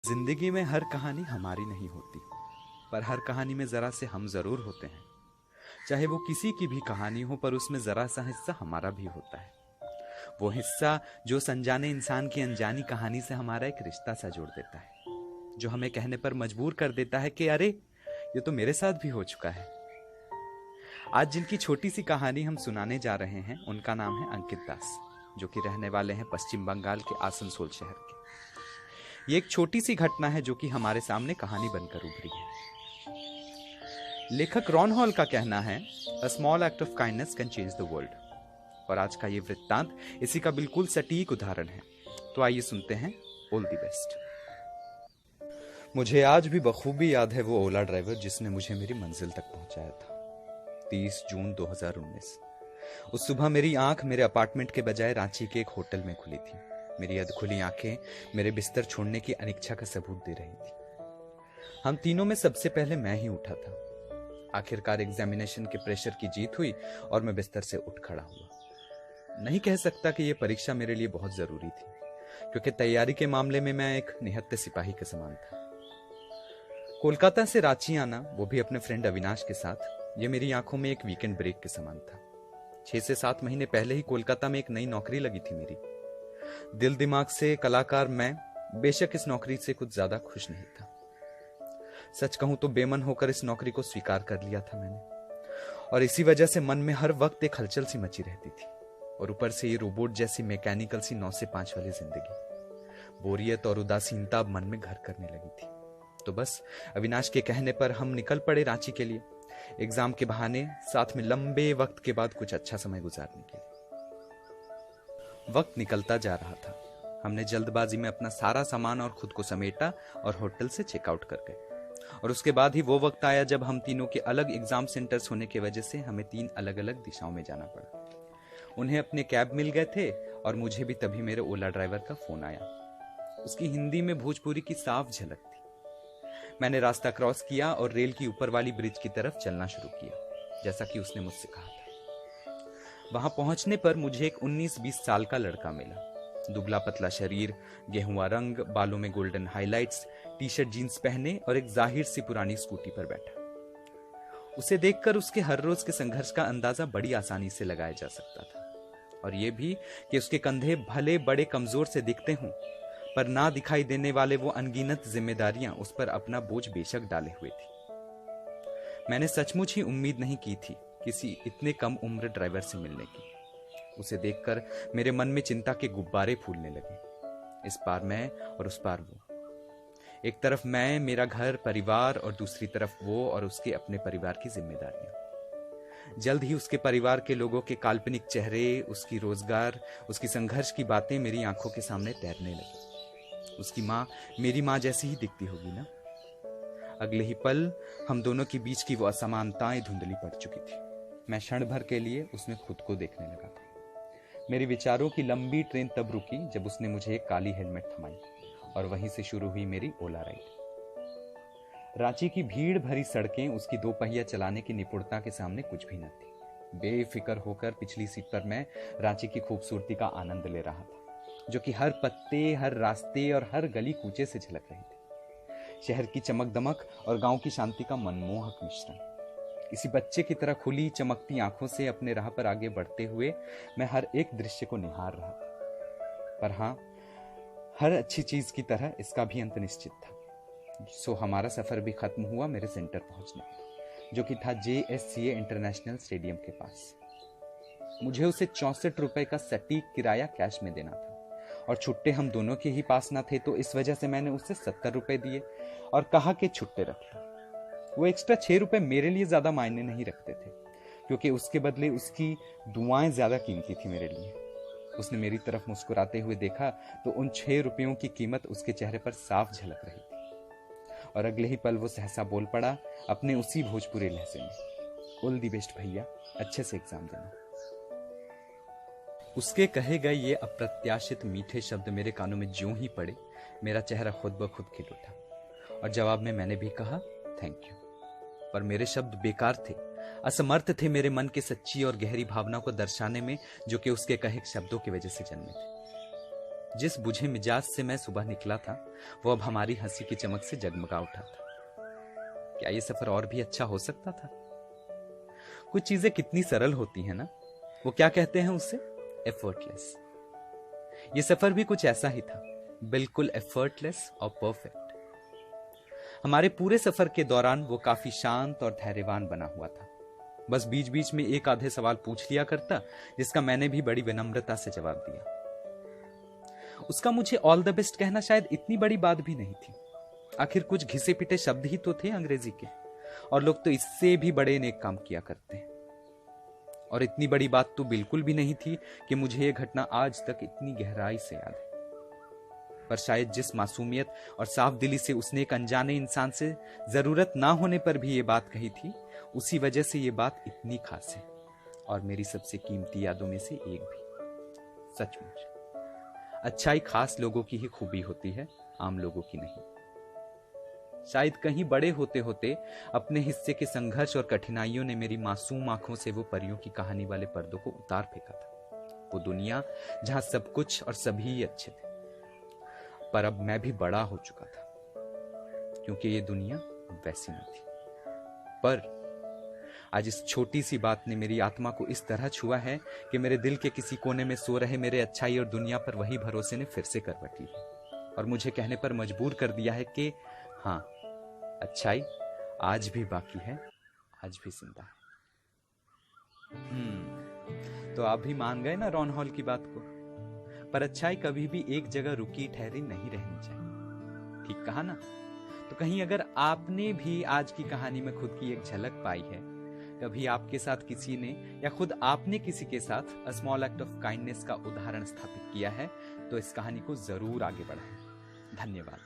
जिंदगी में हर कहानी हमारी नहीं होती, पर हर कहानी में जरा से हम जरूर होते हैं। चाहे वो किसी की भी कहानी हो, पर उसमें जरा सा हिस्सा हमारा भी होता है। वो हिस्सा जो उस अनजाने इंसान की अनजानी कहानी से हमारा एक रिश्ता सा जोड़ देता है, जो हमें कहने पर मजबूर कर देता है कि अरे, ये तो मेरे साथ भी हो चुका है। आज जिनकी छोटी सी कहानी हम सुनाने जा रहे हैं, उनका नाम है अंकित दास, जो कि रहने वाले हैं पश्चिम बंगाल के आसनसोल शहर के। ये एक छोटी सी घटना है जो कि हमारे सामने कहानी बनकर उभरी है। लेखक रॉन हॉल का कहना है, a small act of kindness can change the world. और आज का ये वृत्तांत इसी का बिल्कुल सटीक उदाहरण है। तो आइए सुनते हैं ऑल द बेस्ट। मुझे आज भी बखूबी याद है वो ओला ड्राइवर जिसने मुझे मेरी मंजिल तक पहुंचाया था। 30 जून 2019। उस सुबह मेरी आंख मेरे अपार्टमेंट के बजाय रांची के एक होटल में खुली थी। मेरी अधखुली आंखें मेरे बिस्तर छोड़ने की अनिच्छा का सबूत दे रही थी। हम तीनों में सबसे पहले मैं ही उठा था। आखिरकार एग्जामिनेशन के प्रेशर की जीत हुई और मैं बिस्तर से उठ खड़ा हुआ। नहीं कह सकता कि यह परीक्षा मेरे लिए बहुत जरूरी थी, क्योंकि तैयारी के मामले में मैं एक निहत्थे सिपाही के समान था। कोलकाता से रांची आना, वो भी अपने फ्रेंड अविनाश के साथ, ये मेरी आंखों में एक वीकेंड ब्रेक के समान था। 6 से 7 महीने पहले ही कोलकाता में एक नई नौकरी लगी थी मेरी। दिल दिमाग से कलाकार मैं, बेशक इस नौकरी से कुछ ज्यादा खुश नहीं था। सच कहूं तो बेमन होकर इस नौकरी को स्वीकार कर लिया था मैंने, और इसी वजह से मन में हर वक्त एक हलचल सी मची रहती थी। और ऊपर से ये रोबोट जैसी मैकेनिकल सी 9 से 5 वाली जिंदगी, बोरियत और उदासीनता मन में घर करने लगी थी। तो बस अविनाश के कहने पर हम निकल पड़े रांची के लिए, एग्जाम के बहाने, साथ में लंबे वक्त के बाद कुछ अच्छा समय गुजारने के लिए। वक्त निकलता जा रहा था। हमने जल्दबाजी में अपना सारा सामान और खुद को समेटा और होटल से चेकआउट कर गए। और उसके बाद ही वो वक्त आया जब हम तीनों के अलग एग्जाम सेंटर्स होने की वजह से हमें 3 अलग अलग दिशाओं में जाना पड़ा। उन्हें अपने कैब मिल गए थे और मुझे भी तभी मेरे ओला ड्राइवर का फोन आया। उसकी हिंदी में भोजपुरी की साफ झलक थी। मैंने रास्ता क्रॉस किया और रेल की ऊपर वाली ब्रिज की तरफ चलना शुरू किया, जैसा कि उसने मुझसे कहा था। वहां पहुंचने पर मुझे एक 19-20 साल का लड़का मिला। दुबला पतला शरीर, गेहुआ रंग, बालों में golden highlights, T shirt jeans पहने और एक जाहिर सी पुरानी स्कूटी पर बैठा। उसे देखकर उसके हर रोज के संघर्ष का अंदाजा बड़ी आसानी से लगाया जा सकता था। और यह भी कि उसके कंधे भले बड़े कमजोर से दिखते हों, पर ना दिखाई देने वाले वो अनगिनत जिम्मेदारियां उस पर अपना बोझ बेशक डाले हुए थी। मैंने सचमुच ही उम्मीद नहीं की थी किसी इतने कम उम्र ड्राइवर से मिलने की। उसे देखकर मेरे मन में चिंता के गुब्बारे फूलने लगे। इस पार मैं और उस पार वो। एक तरफ मैं, मेरा घर परिवार, और दूसरी तरफ वो और उसके अपने परिवार की जिम्मेदारियां। जल्द ही उसके परिवार के लोगों के काल्पनिक चेहरे, उसकी रोजगार, उसकी संघर्ष की बातें मेरी आंखों के सामने तैरने लगी। उसकी माँ मेरी माँ जैसी ही दिखती होगी ना। अगले ही पल हम दोनों के बीच की वो असमानताएं धुंधली पड़ चुकी थी। मैं क्षण भर के लिए उसमें खुद को देखने लगा था। मेरे विचारों की लंबी ट्रेन तब रुकी जब उसने मुझे एक काली हेलमेट थमाई, और वहीं से शुरू हुई मेरी ओला राइड। रांची की भीड़ भरी सड़कें उसकी 2 पहिया चलाने की निपुणता के सामने कुछ भी न थी। बेफिक्र होकर पिछली सीट पर मैं रांची की खूबसूरती का आनंद ले रहा था, जो कि हर पत्ते, हर रास्ते और हर गली कूचे से झलक रही थी। शहर की चमक दमक और गांव की शांति का मनमोहक मिश्रण। किसी बच्चे की तरह खुली चमकती आंखों से अपने राह पर आगे बढ़ते हुए मैं हर एक दृश्य को निहार रहा था। पर हाँ, हर अच्छी चीज की तरह इसका भी अंत निश्चित था। सो हमारा सफर भी खत्म हुआ मेरे सेंटर पहुंचने, जो कि था JSCA इंटरनेशनल स्टेडियम के पास। मुझे उसे 64 रुपए का सटीक किराया कैश में देना था, और छुट्टे हम दोनों के ही पास ना थे, तो इस वजह से मैंने उसे 70 रुपए दिए और कहा कि छुट्टे रख लो। वो एक्स्ट्रा 6 रुपए मेरे लिए ज्यादा मायने नहीं रखते थे, क्योंकि उसके बदले उसकी दुआएं ज्यादा कीमती थी मेरे लिए। उसने मेरी तरफ मुस्कुराते हुए देखा तो उन 6 रुपयों की कीमत उसके चेहरे पर साफ झलक रही थी। और अगले ही पल वो सहसा बोल पड़ा अपने उसी भोजपुरी लहजे में, ऑल दी बेस्ट भैया, अच्छे से एग्जाम देना। उसके कहे गए ये अप्रत्याशित मीठे शब्द मेरे कानों में ज्यों ही पड़े, मेरा चेहरा खुद ब खुद खिल उठा, और जवाब में मैंने भी कहा थैंक यू। पर मेरे शब्द बेकार थे, असमर्थ थे मेरे मन की सच्ची और गहरी भावना को दर्शाने में, जो कि उसके कहे शब्दों की वजह से जन्मे थे। जिस बुझे मिजाज से मैं सुबह निकला था वो अब हमारी हंसी की चमक से जगमगा उठा था। क्या ये सफर और भी अच्छा हो सकता था? कुछ चीजें कितनी सरल होती हैं ना। वो क्या कहते हैं उससे? एफर्टलेस। ये सफर भी कुछ ऐसा ही था, बिल्कुल एफर्टलेस और परफेक्ट। हमारे पूरे सफर के दौरान वो काफी शांत और धैर्यवान बना हुआ था। बस बीच बीच में एक आधे सवाल पूछ लिया करता, जिसका मैंने भी बड़ी विनम्रता से जवाब दिया। उसका मुझे ऑल द बेस्ट कहना शायद इतनी बड़ी बात भी नहीं थी। आखिर कुछ घिसे पिटे शब्द ही तो थे अंग्रेजी के, और लोग तो इससे भी बड़े नेक काम किया करते हैं। और इतनी बड़ी बात तो बिल्कुल भी नहीं थी कि मुझे यह घटना आज तक इतनी गहराई से याद है। पर शायद जिस मासूमियत और साफ दिली से उसने एक अनजाने इंसान से जरूरत ना होने पर भी ये बात कही थी, उसी वजह से ये बात इतनी खास है और मेरी सबसे कीमती यादों में से एक भी। सचमुच अच्छाई खास लोगों की ही खूबी होती है, आम लोगों की नहीं। शायद कहीं बड़े होते होते अपने हिस्से के संघर्ष और कठिनाइयों ने मेरी मासूम आंखों से वो परियों की कहानी वाले पर्दों को उतार फेंका था। वो दुनिया जहां सब कुछ और सभी ही अच्छे थे। पर अब मैं भी बड़ा हो चुका था, क्योंकि ये दुनिया वैसी न थी। पर आज इस छोटी सी बात ने मेरी आत्मा को इस तरह छुआ है कि मेरे दिल के किसी कोने में सो रहे मेरे अच्छाई और दुनिया पर वही भरोसे ने फिर से करवट ली है और मुझे कहने पर मजबूर कर दिया है कि हाँ, अच्छाई आज भी बाकी है, आज भी जिंदा है। तो आप भी मान गए ना रॉन हॉल की बात को। पर अच्छाई कभी भी एक जगह रुकी ठहरी नहीं रहनी चाहिए। ठीक कहा ना? तो कहीं अगर आपने भी आज की कहानी में खुद की एक झलक पाई है, कभी आपके साथ किसी ने या खुद आपने किसी के साथ a small act of kindness का उदाहरण स्थापित किया है, तो इस कहानी को जरूर आगे बढ़ाएं। धन्यवाद।